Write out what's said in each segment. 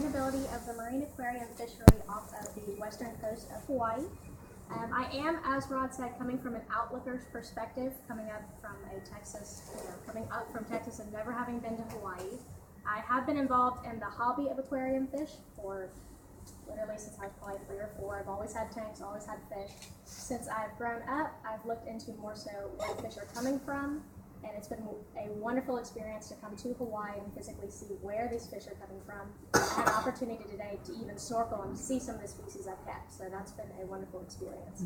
sustainability of the Marine Aquarium Fishery off of the western coast of Hawaii. I am, as Rod said, coming from an outlooker's perspective, coming up from Texas and never having been to Hawaii. I have been involved in the hobby of aquarium fish for literally since I was probably 3 or 4. I've always had tanks, always had fish. Since I've grown up, I've looked into more so where the fish are coming from, and it's been a wonderful experience to come to Hawaii and physically see where these fish are coming from. I had an opportunity today to even snorkel and see some of the species I've kept, so that's been a wonderful experience.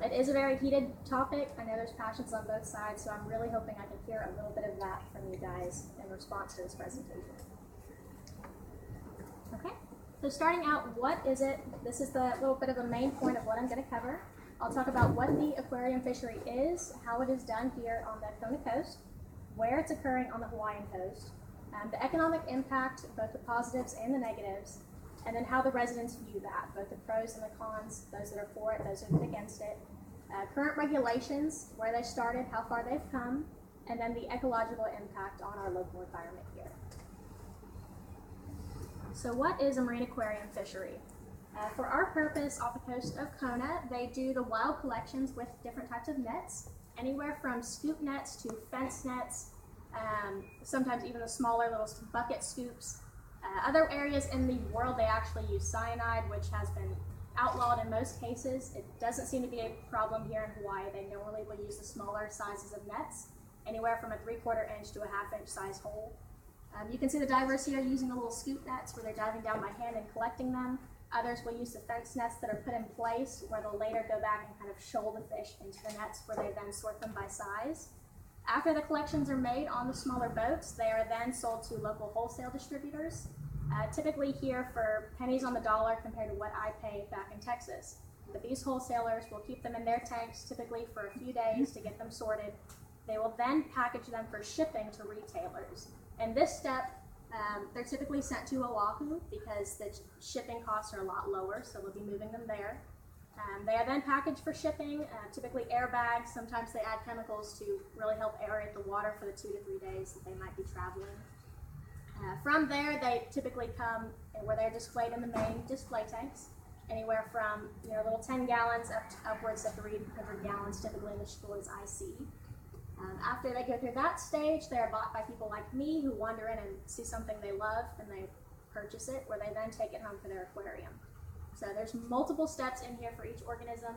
It is a very heated topic. I know there's passions on both sides, so I'm really hoping I can hear a little bit of that from you guys in response to this presentation. Okay, so starting out, what is it? This is the little bit of the main point of what I'm going to cover. I'll talk about what the aquarium fishery is, how it is done here on the Kona coast, where it's occurring on the Hawaiian coast, the economic impact, both the positives and the negatives, and then how the residents view that, both the pros and the cons, those that are for it, those that are against it, current regulations, where they started, how far they've come, and then the ecological impact on our local environment here. So what is a marine aquarium fishery? For our purpose, off the coast of Kona, they do the wild collections with different types of nets, anywhere from scoop nets to fence nets, sometimes even the smaller little bucket scoops. Other areas in the world, they actually use cyanide, which has been outlawed in most cases. It doesn't seem to be a problem here in Hawaii. They normally will use the smaller sizes of nets, anywhere from a 3/4 inch to a 1/2 inch size hole. You can see the divers here using the little scoop nets where they're diving down by hand and collecting them. Others will use the fence nets that are put in place where they'll later go back and kind of shoal the fish into the nets where they then sort them by size. After the collections are made on the smaller boats, they are then sold to local wholesale distributors, typically here for pennies on the dollar compared to what I pay back in Texas. But these wholesalers will keep them in their tanks typically for a few days to get them sorted. They will then package them for shipping to retailers. In this step, they're typically sent to Oahu because the shipping costs are a lot lower, so we'll be moving them there. They are then packaged for shipping, typically airbags. Sometimes they add chemicals to really help aerate the water for the 2 to 3 days that they might be traveling. From there, they typically come where they're displayed in the main display tanks, anywhere from little 10 gallons up to upwards of 300 gallons, typically in the stores I see. After they go through that stage, they are bought by people like me who wander in and see something they love and they purchase it, where they then take it home for their aquarium. So there's multiple steps in here for each organism.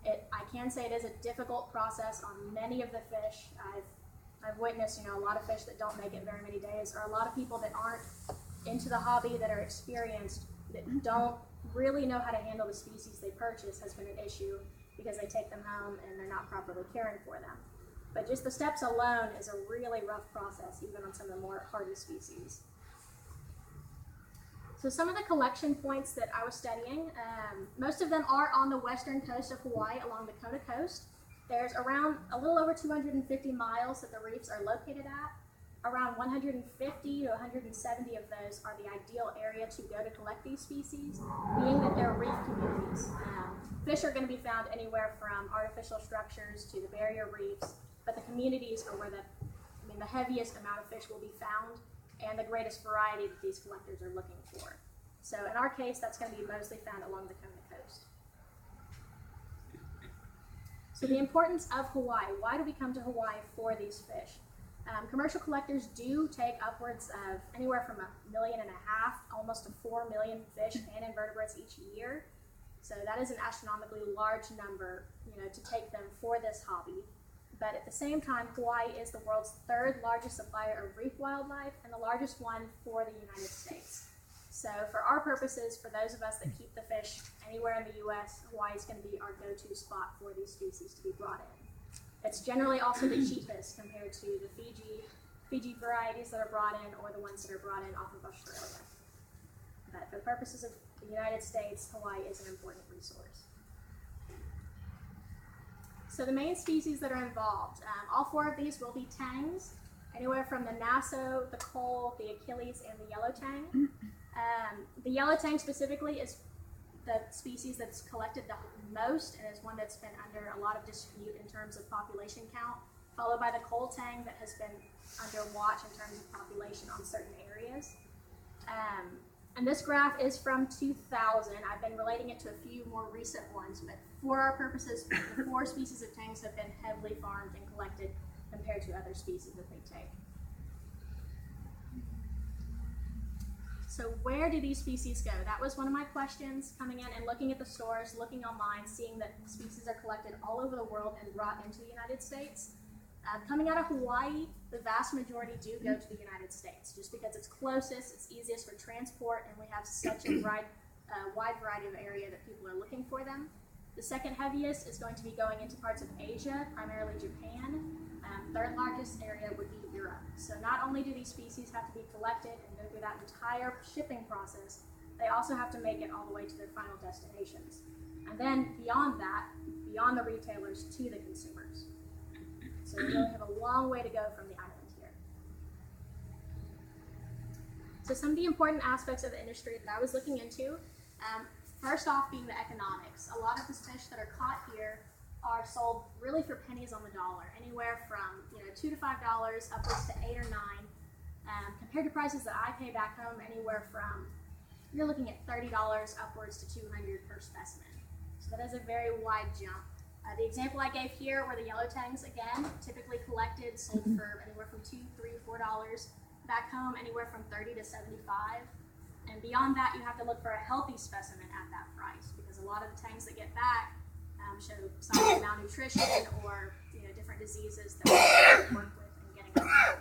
I can say it is a difficult process on many of the fish. I've witnessed a lot of fish that don't make it very many days, or a lot of people that aren't into the hobby, that are experienced, that don't really know how to handle the species they purchase has been an issue because they take them home and they're not properly caring for them. But just the steps alone is a really rough process, even on some of the more hardy species. So some of the collection points that I was studying, most of them are on the western coast of Hawaii along the Kona coast. There's around a little over 250 miles that the reefs are located at. Around 150 to 170 of those are the ideal area to go to collect these species, being that they're reef communities. Fish are going to be found anywhere from artificial structures to the barrier reefs, but the communities are where the heaviest amount of fish will be found and the greatest variety that these collectors are looking for. So in our case, that's going to be mostly found along the Kona coast. So the importance of Hawaii. Why do we come to Hawaii for these fish? Commercial collectors do take upwards of anywhere from 1.5 million, almost to 4 million fish and invertebrates each year. So that is an astronomically large number, to take them for this hobby. But at the same time, Hawaii is the world's 3rd largest supplier of reef wildlife and the largest one for the United States. So for our purposes, for those of us that keep the fish anywhere in the U.S., Hawaii is going to be our go-to spot for these species to be brought in. It's generally also the cheapest compared to the Fiji varieties that are brought in or the ones that are brought in off of Australia. But for purposes of the United States, Hawaii is an important resource. So the main species that are involved, all 4 of these will be tangs, anywhere from the Nassau, the coal, the Achilles, and the yellow tang. The yellow tang specifically is the species that's collected the most and is one that's been under a lot of dispute in terms of population count, followed by the coal tang that has been under watch in terms of population on certain areas. And this graph is from 2000. I've been relating it to a few more recent ones, but for our purposes, the 4 species of tangs have been heavily farmed and collected compared to other species that they take. So where do these species go? That was one of my questions, coming in and looking at the stores, looking online, seeing that species are collected all over the world and brought into the United States. Coming out of Hawaii, the vast majority do go to the United States, just because it's closest, it's easiest for transport, and we have such a wide variety of area that people are looking for them. The second heaviest is going to be going into parts of Asia, primarily Japan. Third largest area would be Europe. So not only do these species have to be collected and go through that entire shipping process, they also have to make it all the way to their final destinations. And then beyond that, beyond the retailers to the consumers. So we really have a long way to go from the island here. So some of the important aspects of the industry that I was looking into, first off being the economics. A lot of the fish that are caught here are sold really for pennies on the dollar, anywhere from $2 to $5 upwards to $8 or $9, compared to prices that I pay back home, anywhere from you're looking at $30 upwards to $200 per specimen. So that is a very wide jump. The example I gave here were the yellow tangs, again, typically collected, sold for anywhere from $2, $3, $4. Back home, anywhere from $30 to $75. And beyond that, you have to look for a healthy specimen at that price, because a lot of the tangs that get back show signs of malnutrition or different diseases that we work with in getting them out.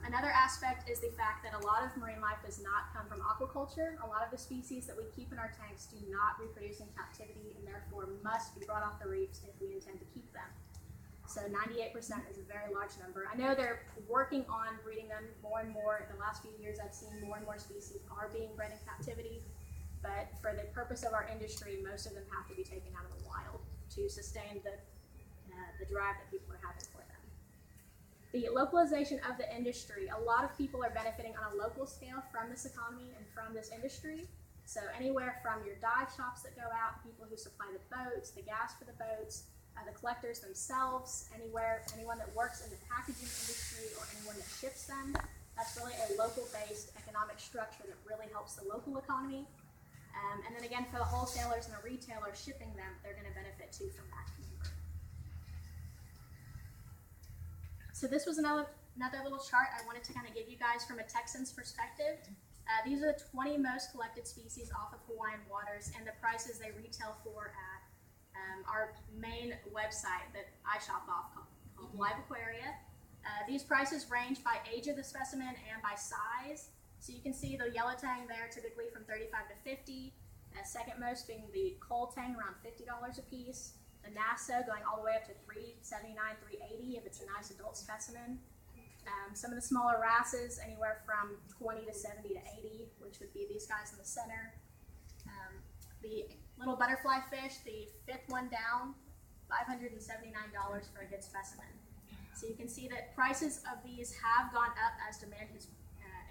Another aspect is the fact that a lot of marine life does not come from aquaculture. A lot of the species that we keep in our tanks do not reproduce in captivity and therefore must be brought off the reefs if we intend to keep them. So 98% is a very large number. I know they're working on breeding them more and more. In the last few years, I've seen more and more species are being bred in captivity. But for the purpose of our industry, most of them have to be taken out of the wild to sustain the drive that people are having for them. The localization of the industry, a lot of people are benefiting on a local scale from this economy and from this industry. So anywhere from your dive shops that go out, people who supply the boats, the gas for the boats, the collectors themselves, anyone that works in the packaging industry or anyone that ships them. That's really a local-based economic structure that really helps the local economy. And then again, for the wholesalers and the retailers shipping them, they're going to benefit too from that. So this was another little chart I wanted to kind of give you guys from a Texan's perspective. These are the 20 most collected species off of Hawaiian waters and the prices they retail for at our main website that I shop off called Live Aquaria. These prices range by age of the specimen and by size. So you can see the yellow tang there, typically from $35 to $50. Second most being the coal tang, around $50 a piece. The Nassau going all the way up to $379, $380 if it's a nice adult specimen. Some of the smaller wrasses, anywhere from $20 to $70 to $80, which would be these guys in the center. The little butterfly fish, the fifth one down, $579 for a good specimen. So you can see that prices of these have gone up as demand has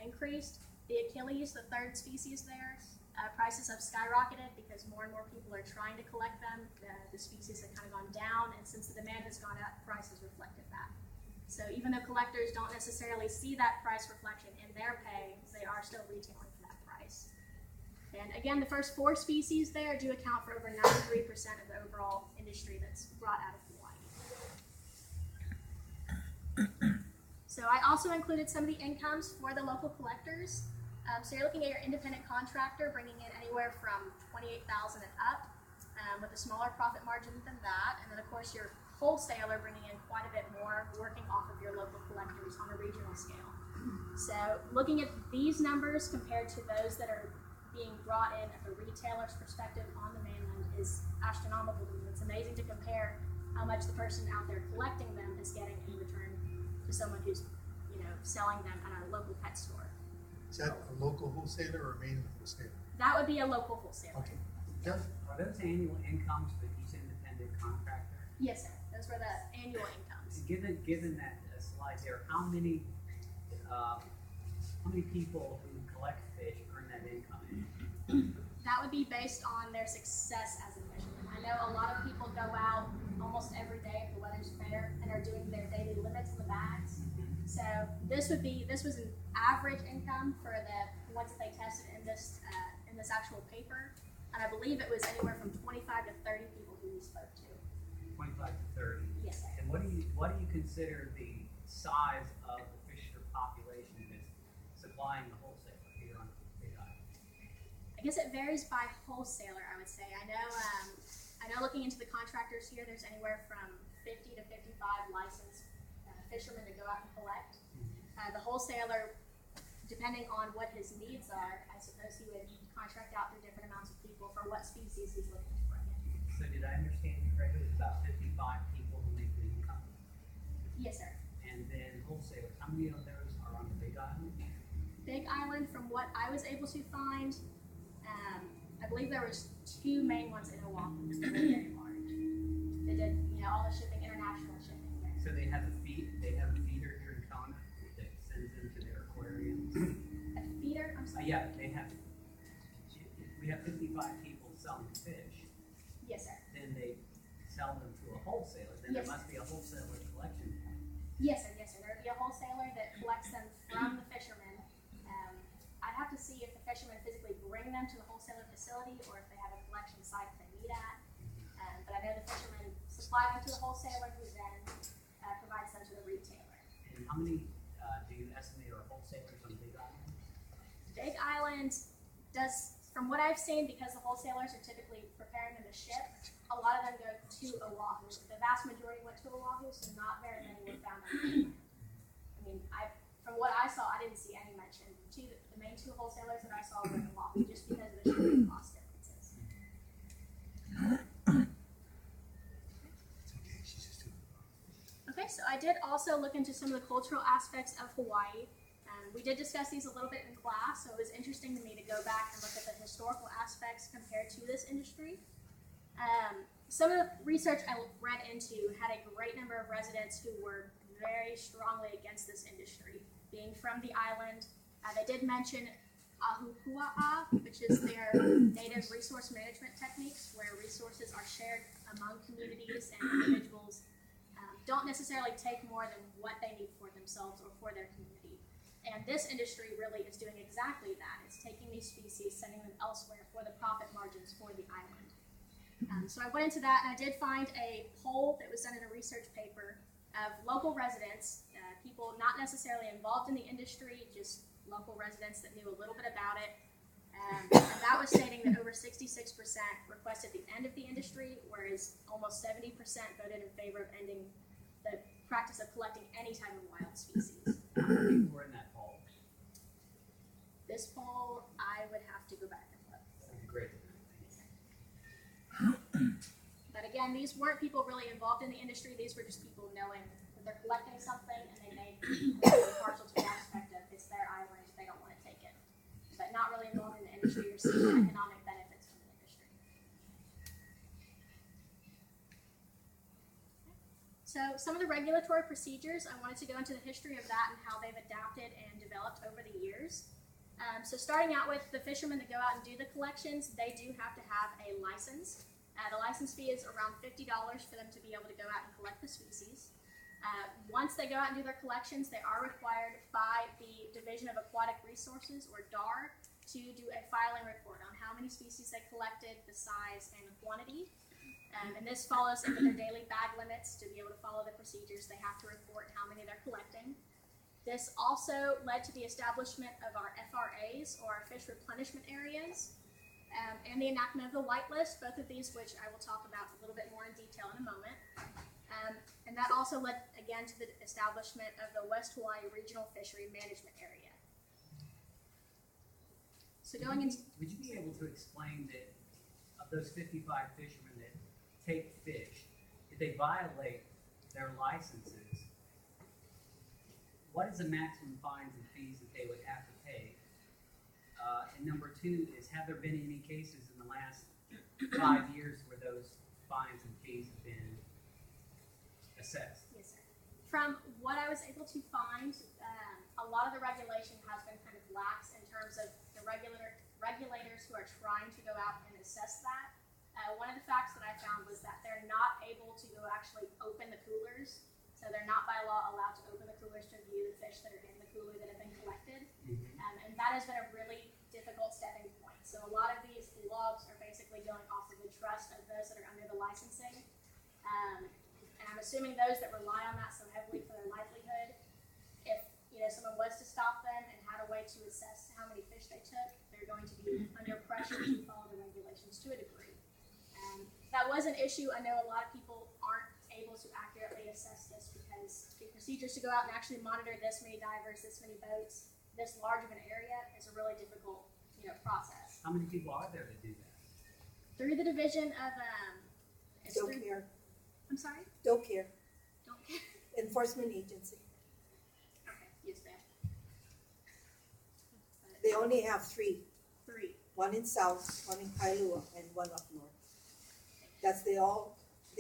increased. The Achilles, the third species there, prices have skyrocketed because more and more people are trying to collect them. The species have kind of gone down, and since the demand has gone up, prices reflected that. So even though collectors don't necessarily see that price reflection in their pay, they are still retailing for that price. And again, the first 4 species there do account for over 93% of the overall industry that's brought out of Hawaii. So I also included some of the incomes for the local collectors. So you're looking at your independent contractor bringing in anywhere from $28,000 and up, with a smaller profit margin than that. And then of course your wholesaler bringing in quite a bit more, working off of your local collectors on a regional scale. So looking at these numbers compared to those that are being brought in at the retailer's perspective on the mainland is astronomical to me. It's amazing to compare how much the person out there collecting them is getting in return to someone who's selling them at a local pet store. Is that a local wholesaler or a mainland wholesaler? That would be a local wholesaler. Okay. Jeff? Are those annual incomes for each independent contractor? Yes, sir. Those were the annual incomes. Given that slide there, how many people who collect fish earn that income? That would be based on their success as a fisherman. I know a lot of people go out almost every day if the weather's fair and are doing their daily limits in the bags. So this was an average income for the ones and I believe it was anywhere from 25 to 30 people who we spoke to. 25 to 30. Yes, sir. And what do you consider the size of the fisher population that's supplying the wholesaler here on Big Island? I guess it varies by wholesaler, I would say. I know looking into the contractors here, there's anywhere from 50 to 55 licensed fishermen that go out and collect. The wholesaler, depending on what his needs are, I suppose he would contract out through different amounts of people for what species he's looking to bring in. So did I understand you correctly? It's about 55 people who make the income? Yes, sir. And then wholesalers, how many of those are on the Big Island? Big Island, from what I was able to find, I believe there was 2 main ones in Oahu that were very large. They did, all the shipping, international shipping there. So they have a feeder here in Kona that sends them to their aquariums. A feeder? I'm sorry. Yeah, we have 55 people selling fish. Yes, sir. Then they sell them to a wholesaler. Then Yes. there must be a wholesaler collection point. Yes, sir. Yes, sir. There would be a wholesaler that collects them from the fishermen. I'd have to see if the fishermen physically bring them to the wholesaler facility or if they have a collection site that they meet at. But I know the fishermen supply them to the wholesaler, who then provides them to the retailer. And how many do you estimate are wholesalers on Big Island? Big Island does, from what I've seen, because the wholesalers are typically preparing them to ship, a lot of them go to Oahu. The vast majority went to Oahu, so not very many were found on Big Island. From what I saw, I didn't see any mention. The main 2 wholesalers that I saw were in Oahu, just because of the shipping cost differences. It's okay, she's just doing it. Okay, so I did also look into some of the cultural aspects of Hawaii. We did discuss these a little bit in class, so it was interesting to me to go back and look at the historical aspects compared to this industry. Some of the research I read into had a great number of residents who were very strongly against this industry. Being from the island, they did mention ahupua'a, which is their native resource management techniques, where resources are shared among communities and individuals don't necessarily take more than what they need for themselves or for their community. And this industry really is doing exactly that. It's taking these species, sending them elsewhere for the profit margins for the island. So I went into that, and I did find a poll that was done in a research paper of local residents, people not necessarily involved in the industry, just local residents that knew a little bit about it. And that was stating that over 66% requested the end of the industry, whereas almost 70% voted in favor of ending the practice of collecting any type of wild species. How many people were in that poll? This poll, I would have to go back and look. That'd be great. But again, these weren't people really involved in the industry. These were just people knowing that they're collecting something and they may be partial to the aspect of it's their island, they don't want to take it. But not really involved in the industry or seeing economic benefits from the industry. So some of the regulatory procedures, I wanted to go into the history of that and how they've adapted and developed over the years. So starting out with the fishermen that go out and do the collections, they do have to have a license. The license fee is around $50 for them to be able to go out and collect the species. Once they go out and do their collections, they are required by the Division of Aquatic Resources, or DAR, to do a filing report on how many species they collected, the size, and the quantity. And this follows into their daily bag limits. To be able to follow the procedures, they have to report how many they're collecting. This also led to the establishment of our FRAs, or our fish replenishment areas, and the enactment of the Whitelist, both of these which I will talk about a little bit more in detail in a moment. And that also led, again, to the establishment of the West Hawaii Regional Fishery Management Area. So going into... Would you be able to explain that of those 55 fishermen that take fish, if they violate their licenses, what is the maximum fines and fees that they would have to pay? And number 2 is, have there been any cases in the last 5 years where those fines and fees have been assessed? Yes, sir. From what I was able to find, a lot of the regulation has been kind of lax in terms of the regulators who are trying to go out and assess that. One of the facts that I found was that they're not able to go actually open the coolers. So they're not by law allowed to open the coolers to view the fish that are in the cooler that have been collected. And that has been a really difficult stepping point. So a lot of these logs are basically trust of those that are under the licensing. And I'm assuming those that rely on that so heavily for their livelihood, if someone was to stop them and had a way to assess how many fish they took, they're going to be under pressure to follow the regulations to a degree. That was an issue. I know a lot of people aren't able to accurately assess this because the procedures to go out and actually monitor this many divers, this many boats, this large of an area is a really difficult process. How many people are there to do that? Through the division of Don't care. I'm sorry? Don't care. Don't care. Enforcement agency. Okay, yes ma'am. They only have three. Three. One in south, one in Kailua, and one up north. That's the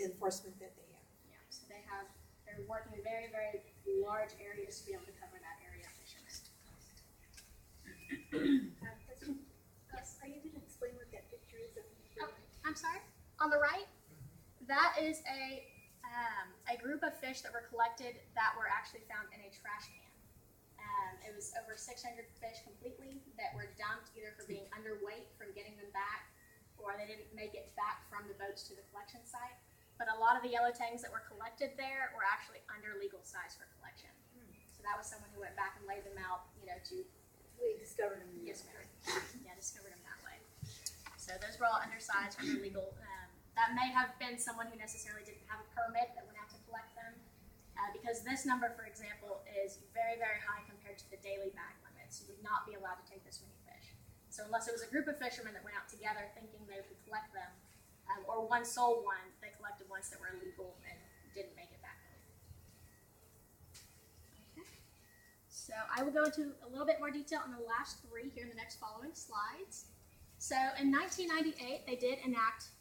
enforcement that they have. Yeah, so they're working in very, very large areas to be able to cover that area of fishermen. Gus, are you going to explain what that picture is of the Oh, I'm sorry? On the right, that is a group of fish that were collected that were actually found in a trash can. It was over 600 fish completely that were dumped either for being underweight from getting them back, or they didn't make it back from the boats to the collection site. But a lot of the yellow tangs that were collected there were actually under legal size for collection. So that was someone who went back and laid them out, to We discovered them. yes, ma'am. Yeah, discovered them that way. So those were all undersized, under legal. That may have been someone who necessarily didn't have a permit that went out to collect them. Because this number, for example, is very, very high compared to the daily bag limits. You would not be allowed to take this many fish. So unless it was a group of fishermen that went out together thinking they could collect them, or one sold one, they collected ones that were illegal and didn't make it back home. Okay. So I will go into a little bit more detail on the last three here in the next following slides. So in 1998, they did enact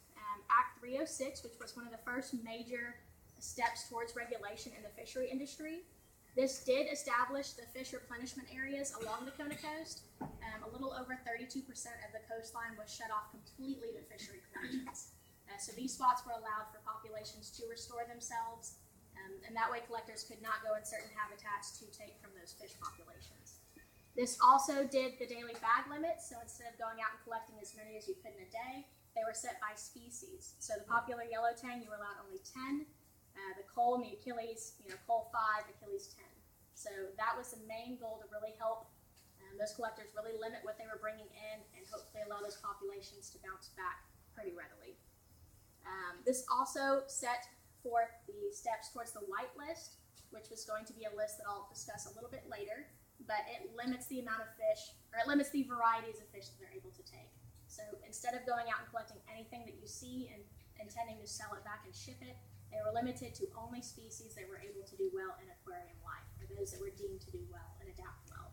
Act 306, which was one of the first major steps towards regulation in the fishery industry. This did establish the fish replenishment areas along the Kona coast. A little over 32% of the coastline was shut off completely to fishery collections. So these spots were allowed for populations to restore themselves, and that way collectors could not go in certain habitats to take from those fish populations. This also did the daily bag limits, so instead of going out and collecting as many as you could in a day, they were set by species. So the popular yellow tang, you were allowed only 10. The coal and the Achilles, coal 5, Achilles 10. So that was the main goal, to really help those collectors really limit what they were bringing in and hopefully allow those populations to bounce back pretty readily. This also set forth the steps towards the Whitelist, which was going to be a list that I'll discuss a little bit later, but it limits the amount of fish, or it limits the varieties of fish that they're able to take. So instead of going out and collecting anything that you see and intending to sell it back and ship it, they were limited to only species that were able to do well in aquarium life, or those that were deemed to do well and adapt well.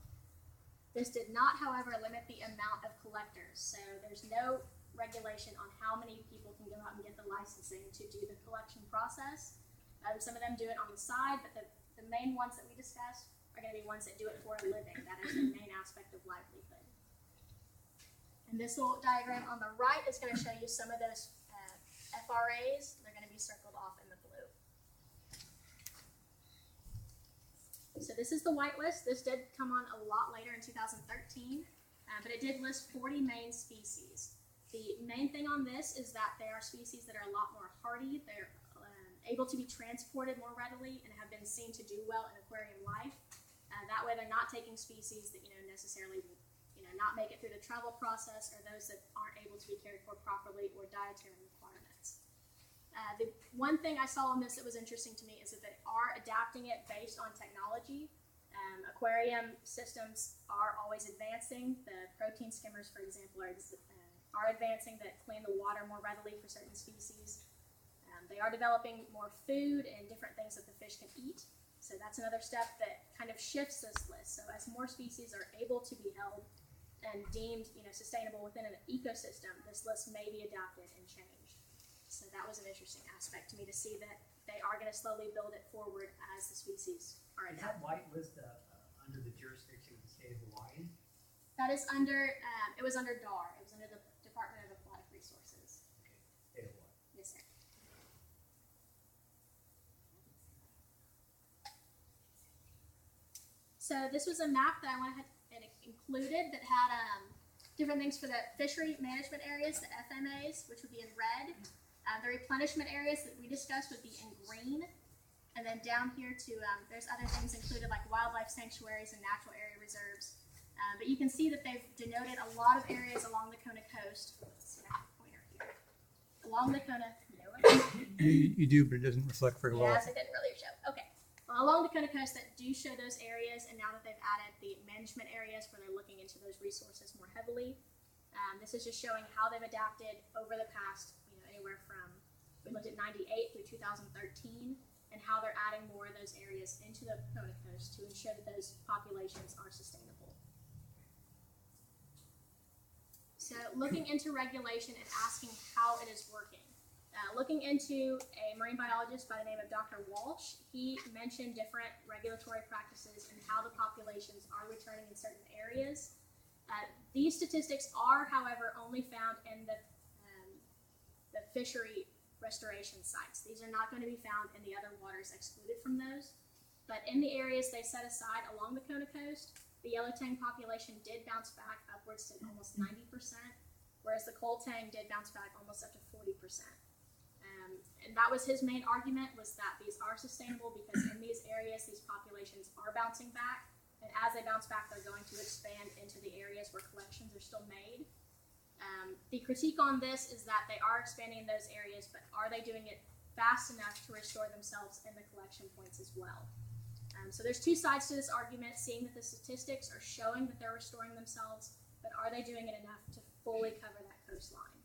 This did not, however, limit the amount of collectors. So there's no regulation on how many people can go out and get the licensing to do the collection process. Some of them do it on the side, but the main ones that we discussed are going to be ones that do it for a living. That is the main aspect of livelihood. And this little diagram on the right is going to show you some of those FRAs. They're going to be circled off in the blue. So this is the Whitelist. This did come on a lot later in 2013, but it did list 40 main species. The main thing on this is that they are species that are a lot more hardy. They're able to be transported more readily and have been seen to do well in aquarium life. That way they're not taking species that necessarily not make it through the travel process, or those that aren't able to be cared for properly, or dietary requirements. The one thing I saw on this that was interesting to me is that they are adapting it based on technology. Aquarium systems are always advancing. The protein skimmers, for example, are advancing that clean the water more readily for certain species. They are developing more food and different things that the fish can eat. So that's another step that kind of shifts this list. So as more species are able to be held and deemed sustainable within an ecosystem, this list may be adapted and changed. So that was an interesting aspect to me, to see that they are going to slowly build it forward as the species are Is that adapted. Whitelist under the jurisdiction of the state of Hawaii? That is under, it was under DAR. It was under the Department of Aquatic Resources. Okay, state of Hawaii. Yes, sir. So this was a map that I went ahead and included that had different things for the fishery management areas, the FMAs, which would be in red. The replenishment areas that we discussed would be in green. And then down here too, there's other things included like wildlife sanctuaries and natural area reserves. But you can see that they've denoted a lot of areas along the Kona coast. Let's see, I have a pointer here. Along the Kona, You do, but it doesn't reflect very well. yes, it didn't really show. Okay. Well, along the Kona coast that do show those areas, and now that they've added the management areas where they're looking into those resources more heavily, this is just showing how they've adapted over the past, anywhere from, we looked at 98 through 2013, and how they're adding more of those areas into the Kona coast to ensure that those populations are sustainable. So looking into regulation and asking how it is working. Looking into a marine biologist by the name of Dr. Walsh, he mentioned different regulatory practices and how the populations are returning in certain areas. These statistics are, however, only found in the fishery restoration sites. These are not going to be found in the other waters excluded from those. But in the areas they set aside along the Kona coast, the yellow tang population did bounce back upwards to almost 90%, whereas the coal tang did bounce back almost up to 40%. And that was his main argument, was that these are sustainable because in these areas, these populations are bouncing back. And as they bounce back, they're going to expand into the areas where collections are still made. The critique on this is that they are expanding in those areas, but are they doing it fast enough to restore themselves in the collection points as well? So there's two sides to this argument, seeing that the statistics are showing that they're restoring themselves, but are they doing it enough to fully cover that coastline?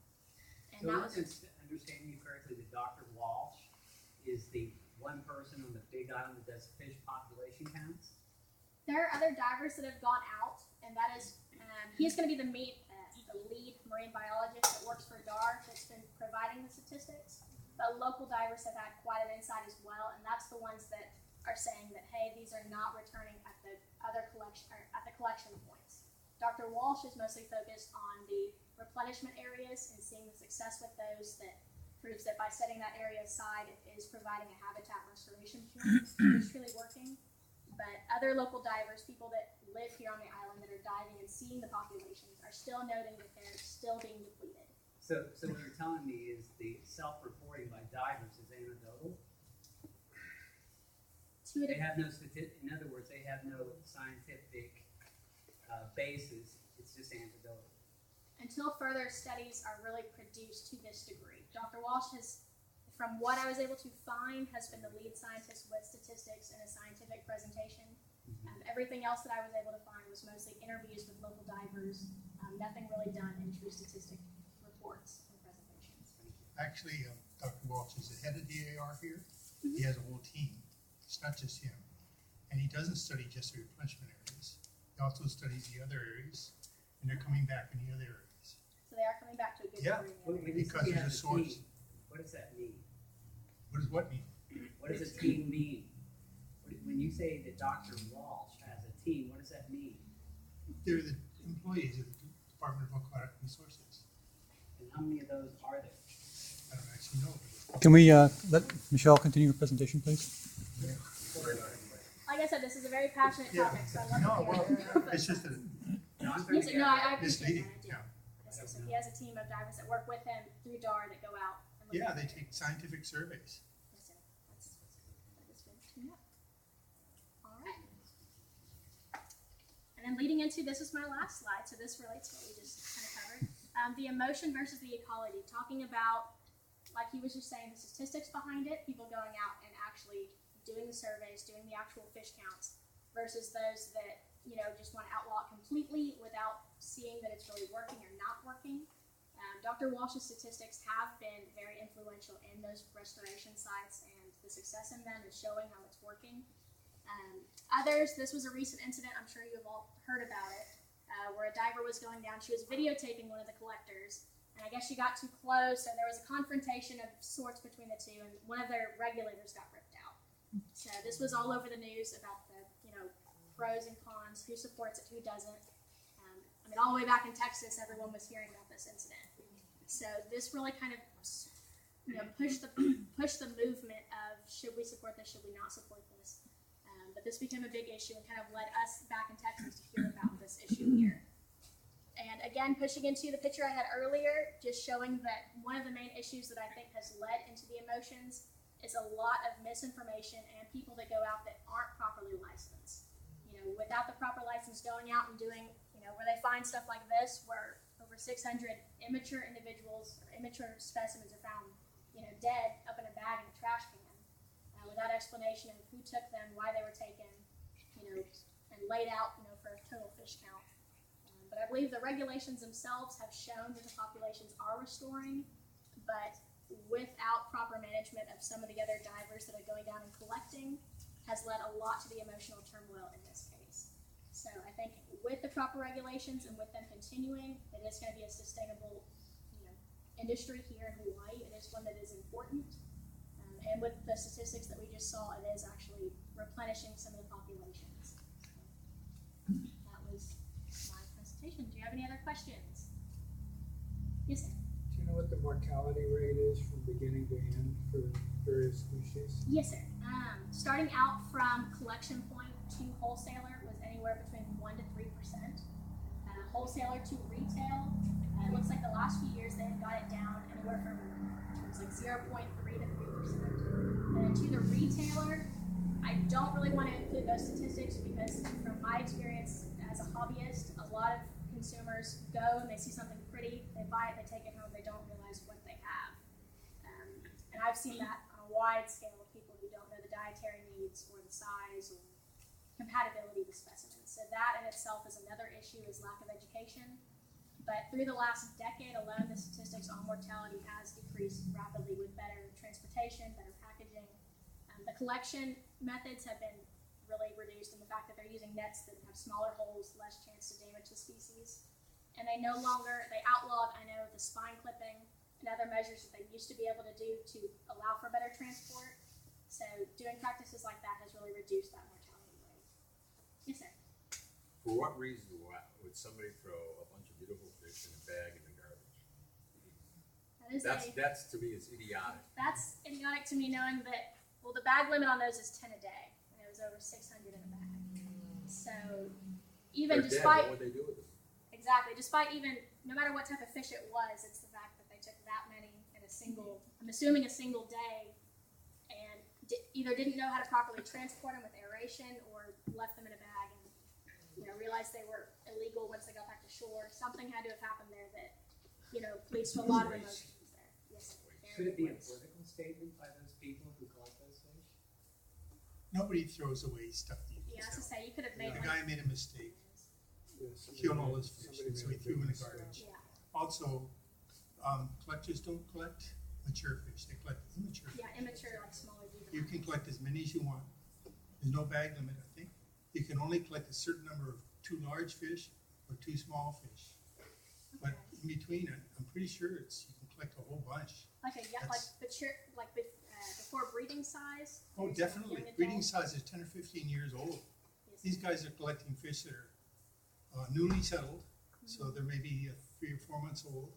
And So that was understanding you correctly, that Dr. Walsh is the one person on the Big Island that does fish population counts? There are other divers that have gone out, and that is, he's going to be the lead marine biologist that works for DAR that's been providing the statistics. But local divers have had quite an insight as well, and that's the ones that are saying that, hey, these are not returning at the other collection, or at the collection points. Dr. Walsh is mostly focused on the replenishment areas and seeing the success with those that proves that by setting that area aside, it is providing a habitat restoration point. It's truly working. But other local divers, people that live here on the island that are diving and seeing the populations, are still noting that they're still being depleted. So what you're telling me is the self-reporting by divers is anecdotal? They have no in other words, they have no scientific basis. It's just anecdotal. Until further studies are really produced to this degree. Dr. Walsh has, from what I was able to find, has been the lead scientist with statistics in a scientific presentation. Everything else that I was able to find was mostly interviews with local divers, nothing really done in true statistic reports and presentations. Actually, Dr. Walsh is the head of DAR here. He has a whole team. It's not just him. And he doesn't study just the replenishment areas. He also studies the other areas, and they're coming back in the other areas. So they are coming back to a good Yeah. degree. When you Because say you there's have a source. team, what does that mean? What does what mean? What does a team mean? When you say that Dr. Walsh has a team, what does that mean? They're the employees of the Department of Aquatic Resources. And how many of those are there? I don't actually know. Can we let Michelle continue her presentation, please? Like I said, this is a very passionate Yeah. topic, so I love No, to well, hear it. it's just a No, I'm trying to get No, I appreciate misleading. that. I do. Yeah. So he has a team of divers that work with him through DAR that go out and look Yeah, at they it. take scientific surveys. Yes, sir. That is good to know. All right. And then leading into, this is my last slide, so this relates to what we just kind of covered. The emotion versus the ecology, talking about, like he was just saying, the statistics behind it, people going out and actually doing the surveys, doing the actual fish counts, versus those that, just want to outlaw it completely without seeing that it's really working or not working. Dr. Walsh's statistics have been very influential in those restoration sites, and the success in them is showing how it's working. Others, this was a recent incident, I'm sure you have all heard about it, where a diver was going down. She was videotaping one of the collectors, and I guess she got too close, and there was a confrontation of sorts between the two, and one of their regulators got ripped out. So this was all over the news about the, pros and cons, who supports it, who doesn't. All the way back in Texas, everyone was hearing about this incident. So this really kind of, pushed the movement of, should we support this, should we not support this? But this became a big issue and kind of led us back in Texas to hear about this issue here. And again, pushing into the picture I had earlier, just showing that one of the main issues that I think has led into the emotions is a lot of misinformation and people that go out that aren't properly licensed. You know, without the proper license, going out and doing, you know, where they find stuff like this, where over 600 immature individuals or immature specimens are found, you know, dead up in a bag in a trash can, without explanation of who took them, why they were taken, you know, and laid out, you know, for a total fish count. But I believe the regulations themselves have shown that the populations are restoring, but without proper management of some of the other divers that are going down and collecting, has led a lot to the emotional turmoil in this case. So I think with the proper regulations and with them continuing, it is going to be a sustainable, you know, industry here in Hawaii. It is one that is important. And with the statistics that we just saw, it is actually replenishing some of the populations. That was my presentation. Do you have any other questions? Yes, sir. Do you know what the mortality rate is from beginning to end for various species? Yes, sir. Starting out from collection point to wholesaler was anywhere between 1 to 3%. Wholesaler to retail, it looks like the last few years they have got it down anywhere from like 0.3 to 3%. And then to the retailer, I don't really want to include those statistics because from my experience as a hobbyist, a lot of consumers go and they see something pretty, they buy it, they take it home, they don't realize what they have. And I've seen that on a wide scale of people who don't know the dietary needs or the size or compatibility with specimens. So that in itself is another issue, is lack of education. But through the last decade alone, the statistics on mortality has decreased rapidly with better transportation, better packaging. The collection methods have been really reduced in the fact that they're using nets that have smaller holes, less chance to damage the species. And they outlawed, I know, the spine clipping and other measures that they used to be able to do to allow for better transport. So doing practices like that has really reduced that mortality rate. Yes, sir. For what reason would somebody throw a bunch of beautiful fish in a bag in the garbage? That's to me is idiotic. That's idiotic to me, knowing that, well, the bag limit on those is 10 a day, and it was over 600 in a bag. So even They're despite dead. What would they do with them? exactly, despite even no matter what type of fish it was, it's the fact that they took that many in a single, I'm assuming a single day, and either didn't know how to properly transport them with aeration or left them in a bag and, you know, realized they were illegal once they got back to shore. Something had to have happened there that, you know, leads to a lot of emotions there. Yes, sir. Should it be a political statement by those people who collect those fish? Nobody throws away stuff that you can Yeah, I was sell. gonna say, you could have made The like, guy made a mistake, Yeah, killed all his fish, somebody so he made a threw them in big the garbage. mistake. yeah, Also, collectors don't collect mature fish, they collect immature fish. yeah, immature, like smaller You juveniles. can collect as many as you want. There's no bag limit, I think. You can only collect a certain number of too large fish or too small fish. But in between, I'm pretty sure you can collect a whole bunch. Like a, yeah, like That's- mature, like before breeding size. Oh, there's definitely. young Breeding adult. size is 10 or 15 years old. Yes. These guys are collecting fish that are newly settled, so they're maybe 3 or 4 months old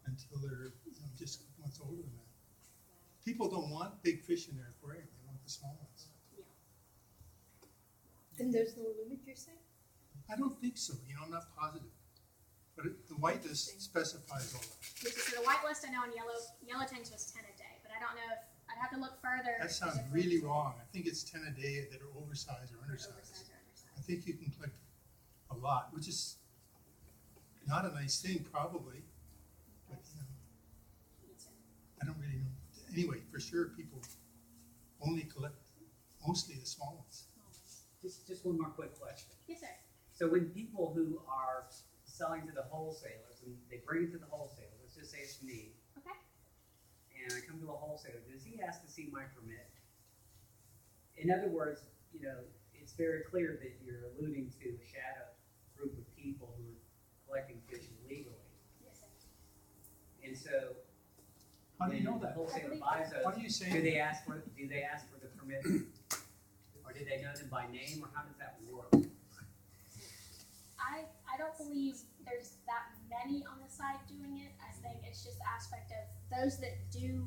until they're just a couple months older than that. People don't want big fish in their aquarium; they want the small ones. And there's no limit, you're saying? I don't think so. I'm not positive, but the whitelist specifies all that. Yes, so the whitelist I know in yellow tanks was 10 a day, but I don't know if, I'd have to look further. That sounds if really it's wrong. I think it's 10 a day that are oversized or undersized. Oversized or undersized. I think you can collect a lot, which is not a nice thing, probably. But Yes, sir. I don't really know. Anyway, for sure, people only collect mostly the small ones. Just one more quick question. Yes, sir. So when people who are selling to the wholesalers and they bring it to the wholesaler, let's just say it's me, Okay. and I come to a wholesaler, does he ask to see my permit? In other words, it's very clear that you're alluding to a shadow group of people who are collecting fish illegally. Yes, sir. And so How do you know when the that? wholesaler buys those, What are you saying? do they ask for the permit? Or do they know them by name, or how does that work? I don't believe there's that many on the side doing it. I think it's just the aspect of those that do,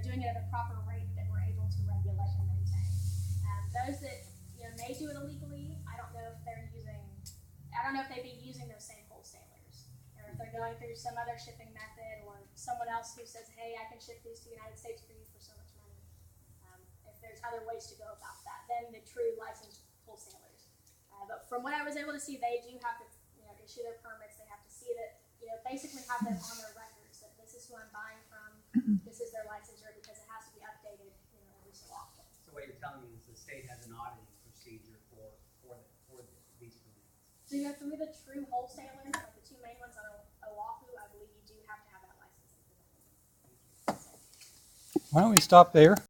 doing it at a proper rate that we're able to regulate and maintain. Those that, may do it illegally, I don't know if they'd be using those same wholesalers. going through some other shipping method, or someone else who says, hey, I can ship these to the United States for you for so much money. If there's other ways to go about that, then the true licensed wholesalers. But from what I was able to see, they do have to, issue their permits. They have to see that, basically have them on their records that this is who I'm buying from, this is their licensure, because it has to be updated, every so often. So what you're telling me is the state has an auditing procedure for these permits. So you go through the true wholesalers, like the two main ones on Oahu. I believe you do have to have that license. Why don't we stop there?